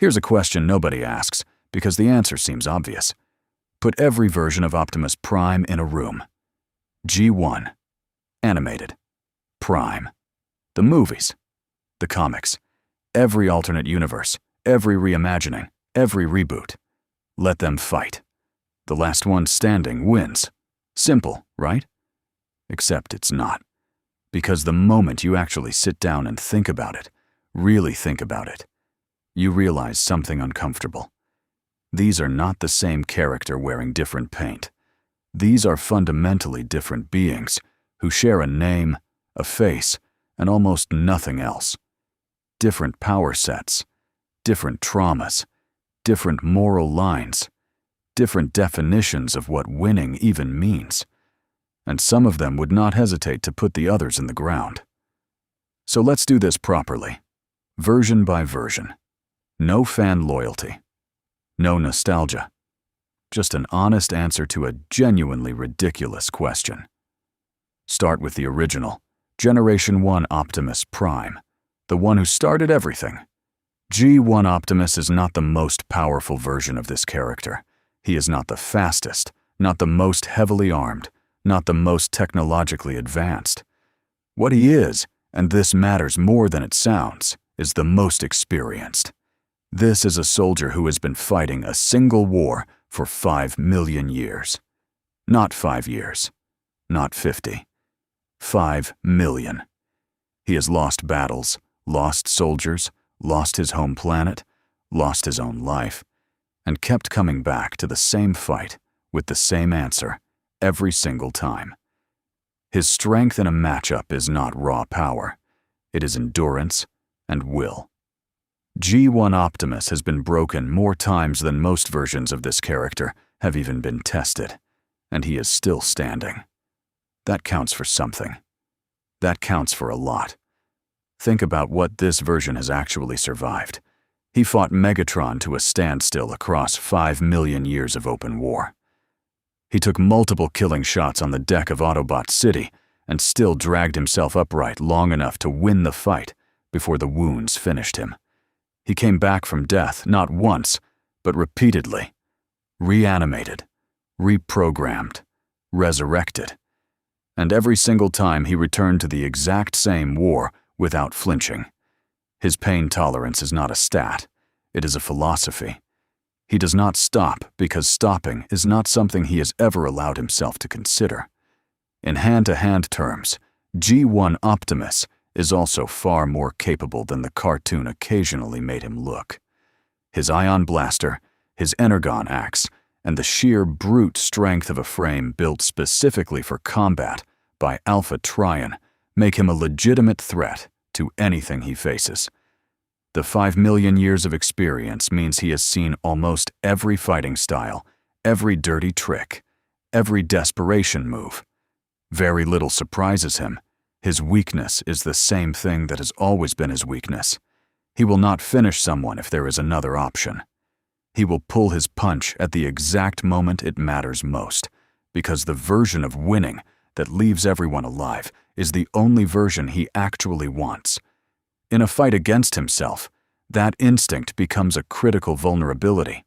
Here's a question nobody asks, because the answer seems obvious. Put every version of Optimus Prime in a room. G1. Animated. Prime. The movies. The comics. Every alternate universe. Every reimagining. Every reboot. Let them fight. The last one standing wins. Simple, right? Except it's not. Because the moment you actually sit down and think about it, really think about it, you realize something uncomfortable. These are not the same character wearing different paint. These are fundamentally different beings who share a name, a face, and almost nothing else. Different power sets, different traumas, different moral lines, different definitions of what winning even means. And some of them would not hesitate to put the others in the ground. So let's do this properly, version by version. No fan loyalty. No nostalgia. Just an honest answer to a genuinely ridiculous question. Start with the original, Generation 1 Optimus Prime, the one who started everything. G1 Optimus is not the most powerful version of this character. He is not the fastest, not the most heavily armed, not the most technologically advanced. What he is, and this matters more than it sounds, is the most experienced. This is a soldier who has been fighting a single war for 5 million years. Not 5 years. Not 50. 5 million. He has lost battles, lost soldiers, lost his home planet, lost his own life, and kept coming back to the same fight with the same answer every single time. His strength in a matchup is not raw power. It is endurance and will. G1 Optimus has been broken more times than most versions of this character have even been tested, and he is still standing. That counts for something. That counts for a lot. Think about what this version has actually survived. He fought Megatron to a standstill across 5 million years of open war. He took multiple killing shots on the deck of Autobot City and still dragged himself upright long enough to win the fight before the wounds finished him. He came back from death not once, but repeatedly. Reanimated, reprogrammed, resurrected. And every single time he returned to the exact same war without flinching. His pain tolerance is not a stat, it is a philosophy. He does not stop because stopping is not something he has ever allowed himself to consider. In hand-to-hand terms, G1 Optimus is also far more capable than the cartoon occasionally made him look. His ion blaster, his energon axe, and the sheer brute strength of a frame built specifically for combat by Alpha Trion make him a legitimate threat to anything he faces. The 5 million years of experience means he has seen almost every fighting style, every dirty trick, every desperation move. Very little surprises him. His weakness is the same thing that has always been his weakness. He will not finish someone if there is another option. He will pull his punch at the exact moment it matters most, because the version of winning that leaves everyone alive is the only version he actually wants. In a fight against himself, that instinct becomes a critical vulnerability.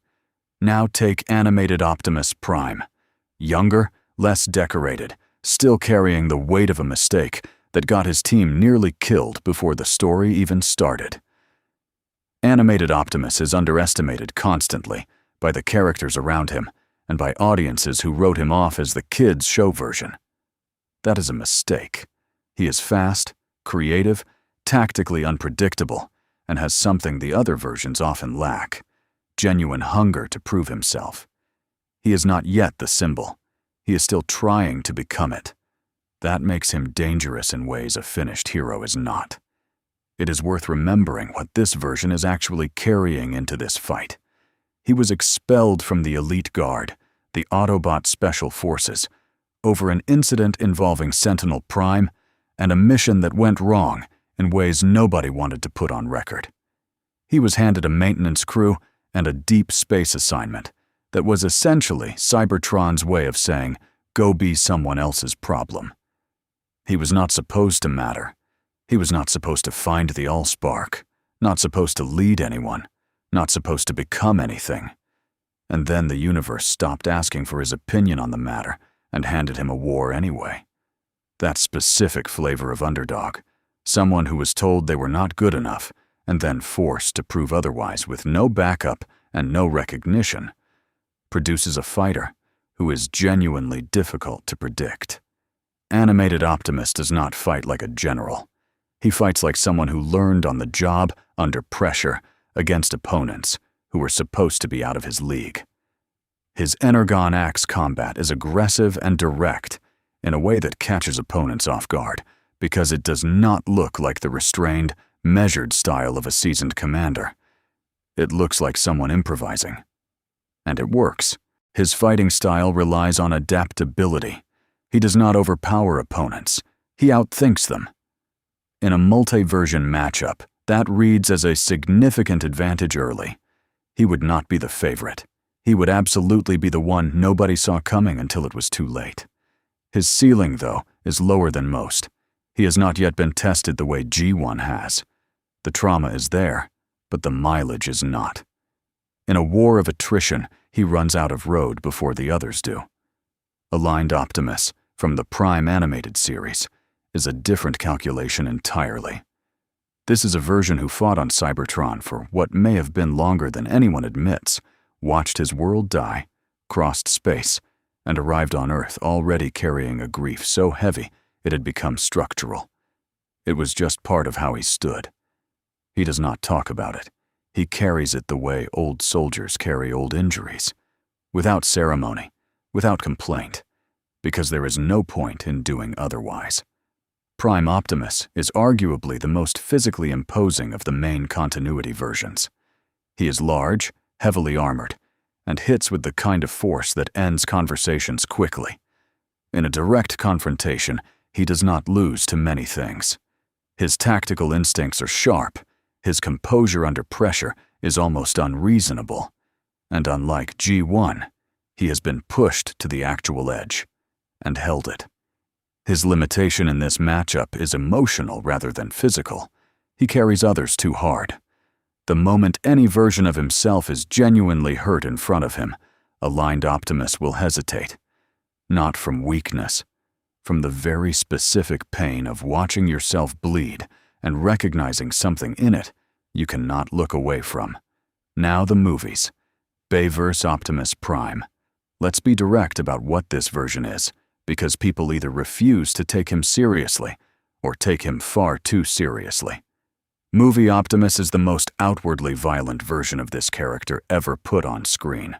Now take animated Optimus Prime. Younger, less decorated, still carrying the weight of a mistake that got his team nearly killed before the story even started. Animated Optimus is underestimated constantly by the characters around him and by audiences who wrote him off as the kids' show version. That is a mistake. He is fast, creative, tactically unpredictable, and has something the other versions often lack: genuine hunger to prove himself. He is not yet the symbol. He is still trying to become it. That makes him dangerous in ways a finished hero is not. It is worth remembering what this version is actually carrying into this fight. He was expelled from the Elite Guard, the Autobot Special Forces, over an incident involving Sentinel Prime and a mission that went wrong in ways nobody wanted to put on record. He was handed a maintenance crew and a deep space assignment that was essentially Cybertron's way of saying, "Go be someone else's problem." He was not supposed to matter. He was not supposed to find the Allspark, not supposed to lead anyone, not supposed to become anything. And then the universe stopped asking for his opinion on the matter and handed him a war anyway. That specific flavor of underdog, someone who was told they were not good enough and then forced to prove otherwise with no backup and no recognition, produces a fighter who is genuinely difficult to predict. Animated Optimus does not fight like a general. He fights like someone who learned on the job, under pressure, against opponents who were supposed to be out of his league. His Energon Axe combat is aggressive and direct in a way that catches opponents off guard because it does not look like the restrained, measured style of a seasoned commander. It looks like someone improvising. And it works. His fighting style relies on adaptability. He does not overpower opponents. He outthinks them. In a multi-version matchup, that reads as a significant advantage early. He would not be the favorite. He would absolutely be the one nobody saw coming until it was too late. His ceiling, though, is lower than most. He has not yet been tested the way G1 has. The trauma is there, but the mileage is not. In a war of attrition, he runs out of road before the others do. Aligned Optimus, from the Prime animated series, is a different calculation entirely. This is a version who fought on Cybertron for what may have been longer than anyone admits, watched his world die, crossed space, and arrived on Earth already carrying a grief so heavy it had become structural. It was just part of how he stood. He does not talk about it. He carries it the way old soldiers carry old injuries, without ceremony, without complaint, because there is no point in doing otherwise. Prime Optimus is arguably the most physically imposing of the main continuity versions. He is large, heavily armored, and hits with the kind of force that ends conversations quickly. In a direct confrontation, he does not lose to many things. His tactical instincts are sharp, his composure under pressure is almost unreasonable, and unlike G1, he has been pushed to the actual edge, and held it. His limitation in this matchup is emotional rather than physical. He carries others too hard. The moment any version of himself is genuinely hurt in front of him, Aligned Optimus will hesitate. Not from weakness, from the very specific pain of watching yourself bleed and recognizing something in it you cannot look away from. Now the movies. Bayverse Optimus Prime. Let's be direct about what this version is, because people either refuse to take him seriously or take him far too seriously. Movie Optimus is the most outwardly violent version of this character ever put on screen.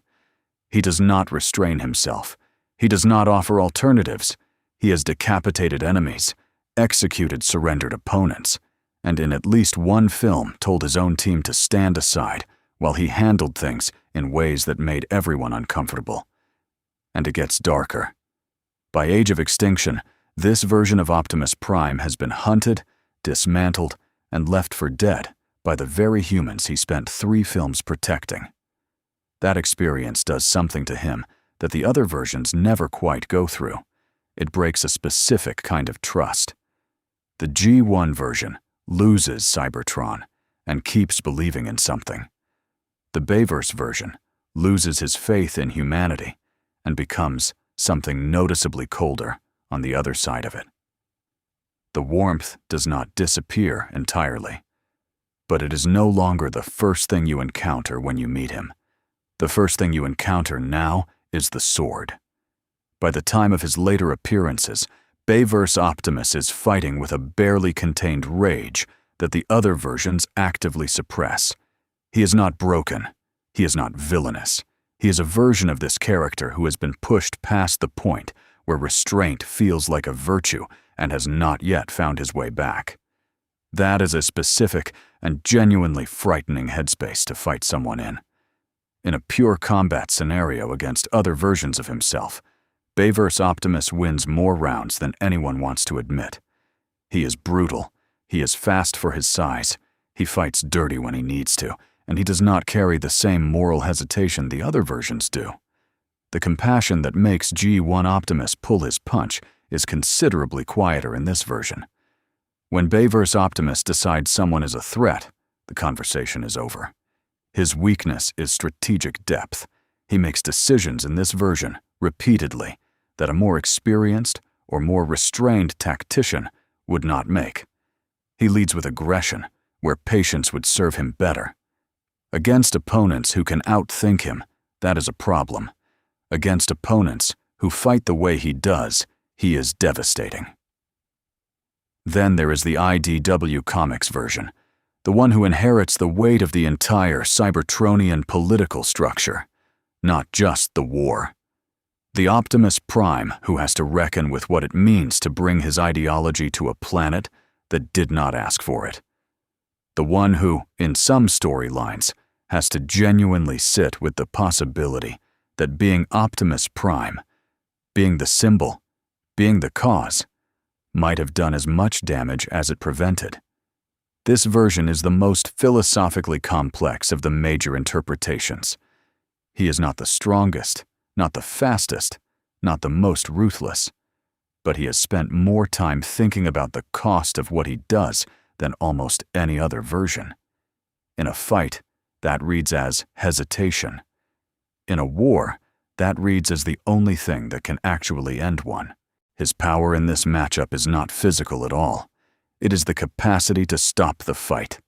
He does not restrain himself. He does not offer alternatives. He has decapitated enemies, executed surrendered opponents, and in at least one film told his own team to stand aside while he handled things in ways that made everyone uncomfortable. And it gets darker. By Age of Extinction, this version of Optimus Prime has been hunted, dismantled, and left for dead by the very humans he spent 3 films protecting. That experience does something to him that the other versions never quite go through. It breaks a specific kind of trust. The G1 version loses Cybertron and keeps believing in something. The Bayverse version loses his faith in humanity and becomes something noticeably colder on the other side of it. The warmth does not disappear entirely, but it is no longer the first thing you encounter when you meet him. The first thing you encounter now is the sword. By the time of his later appearances, Bayverse Optimus is fighting with a barely contained rage that the other versions actively suppress. He is not broken. He is not villainous. He is a version of this character who has been pushed past the point where restraint feels like a virtue and has not yet found his way back. That is a specific and genuinely frightening headspace to fight someone in. In a pure combat scenario against other versions of himself, Bayverse Optimus wins more rounds than anyone wants to admit. He is brutal, he is fast for his size, he fights dirty when he needs to, and he does not carry the same moral hesitation the other versions do. The compassion that makes G1 Optimus pull his punch is considerably quieter in this version. When Bayverse Optimus decides someone is a threat, the conversation is over. His weakness is strategic depth. He makes decisions in this version, repeatedly, that a more experienced or more restrained tactician would not make. He leads with aggression, where patience would serve him better. Against opponents who can outthink him, that is a problem. Against opponents who fight the way he does, he is devastating. Then there is the IDW Comics version, the one who inherits the weight of the entire Cybertronian political structure, not just the war. The Optimus Prime who has to reckon with what it means to bring his ideology to a planet that did not ask for it. The one who, in some storylines, has to genuinely sit with the possibility that being Optimus Prime, being the symbol, being the cause, might have done as much damage as it prevented. This version is the most philosophically complex of the major interpretations. He is not the strongest, not the fastest, not the most ruthless, but he has spent more time thinking about the cost of what he does than almost any other version. In a fight, that reads as hesitation. In a war, that reads as the only thing that can actually end one. His power in this matchup is not physical at all. It is the capacity to stop the fight,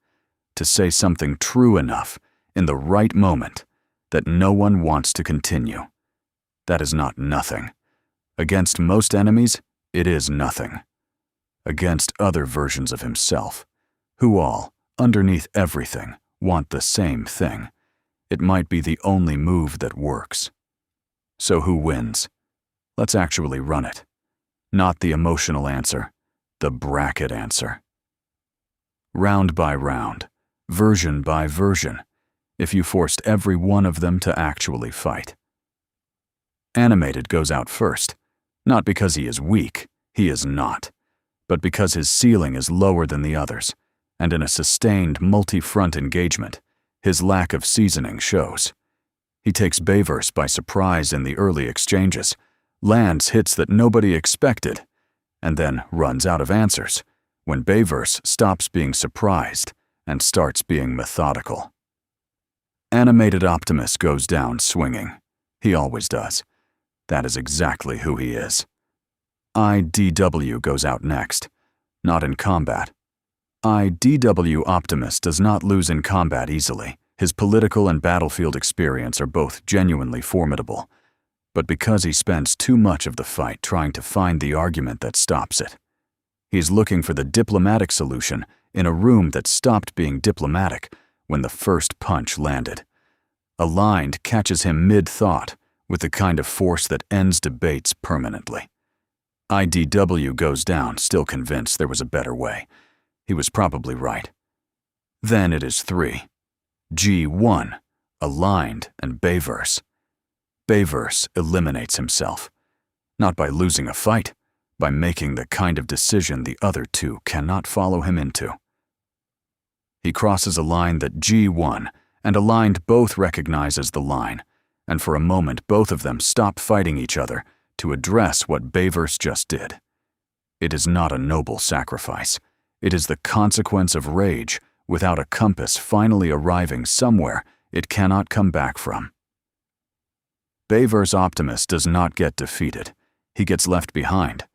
to say something true enough in the right moment that no one wants to continue. That is not nothing. Against most enemies, it is nothing. Against other versions of himself, who all, underneath everything, want the same thing, it might be the only move that works. So who wins? Let's actually run it. Not the emotional answer, the bracket answer. Round by round, version by version, if you forced every one of them to actually fight. Animated goes out first, not because he is weak, he is not, but because his ceiling is lower than the others, and in a sustained multi-front engagement, his lack of seasoning shows. He takes Bayverse by surprise in the early exchanges, lands hits that nobody expected, and then runs out of answers when Bayverse stops being surprised and starts being methodical. Animated Optimus goes down swinging. He always does. That is exactly who he is. IDW goes out next, not in combat. IDW Optimus does not lose in combat easily. His political and battlefield experience are both genuinely formidable, but because he spends too much of the fight trying to find the argument that stops it. He's looking for the diplomatic solution in a room that stopped being diplomatic when the first punch landed. Aligned catches him mid-thought with the kind of force that ends debates permanently. IDW goes down, still convinced there was a better way. He was probably right. Then it is 3. G1, Aligned, and Bayverse. Bayverse eliminates himself, not by losing a fight, by making the kind of decision the other two cannot follow him into. He crosses a line that G1 and Aligned both recognize as the line, and for a moment both of them stop fighting each other to address what Bayverse just did. It is not a noble sacrifice. It is the consequence of rage without a compass finally arriving somewhere it cannot come back from. Bayverse Optimus does not get defeated. He gets left behind.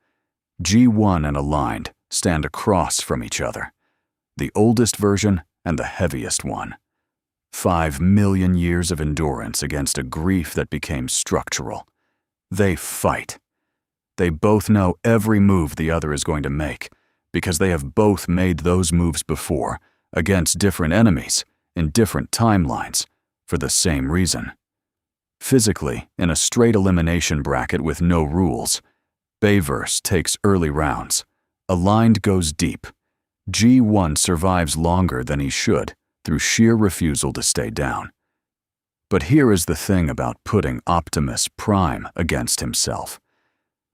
G1 and Aligned stand across from each other, the oldest version and the heaviest one. 5 million years of endurance against a grief that became structural. They fight. They both know every move the other is going to make, because they have both made those moves before, against different enemies, in different timelines, for the same reason. Physically, in a straight elimination bracket with no rules, Bayverse takes early rounds. Aligned goes deep. G1 survives longer than he should through sheer refusal to stay down. But here is the thing about putting Optimus Prime against himself.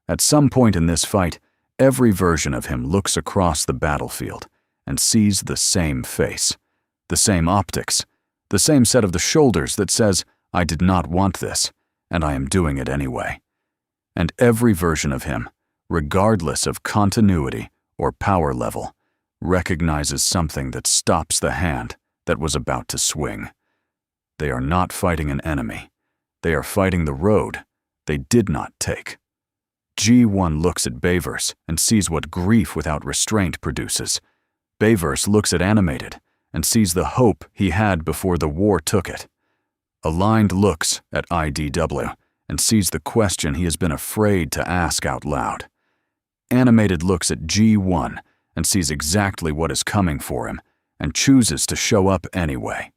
At some point in this fight, every version of him looks across the battlefield and sees the same face, the same optics, the same set of the shoulders that says, "I did not want this, and I am doing it anyway." And every version of him, regardless of continuity or power level, recognizes something that stops the hand that was about to swing. They are not fighting an enemy. They are fighting the road they did not take. G1 looks at Bayverse and sees what grief without restraint produces. Bayverse looks at Animated and sees the hope he had before the war took it. Aligned looks at IDW and sees the question he has been afraid to ask out loud. Animated looks at G1 and sees exactly what is coming for him and chooses to show up anyway.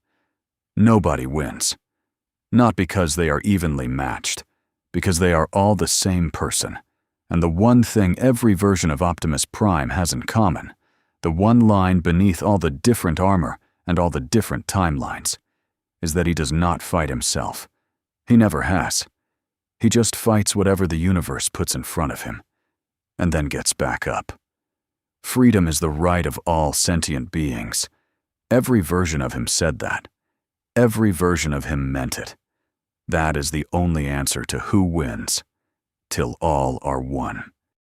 Nobody wins. Not because they are evenly matched, because they are all the same person. And the one thing every version of Optimus Prime has in common, the one line beneath all the different armor and all the different timelines, is that he does not fight himself. He never has. He just fights whatever the universe puts in front of him, and then gets back up. Freedom is the right of all sentient beings. Every version of him said that. Every version of him meant it. That is the only answer to who wins, till all are one.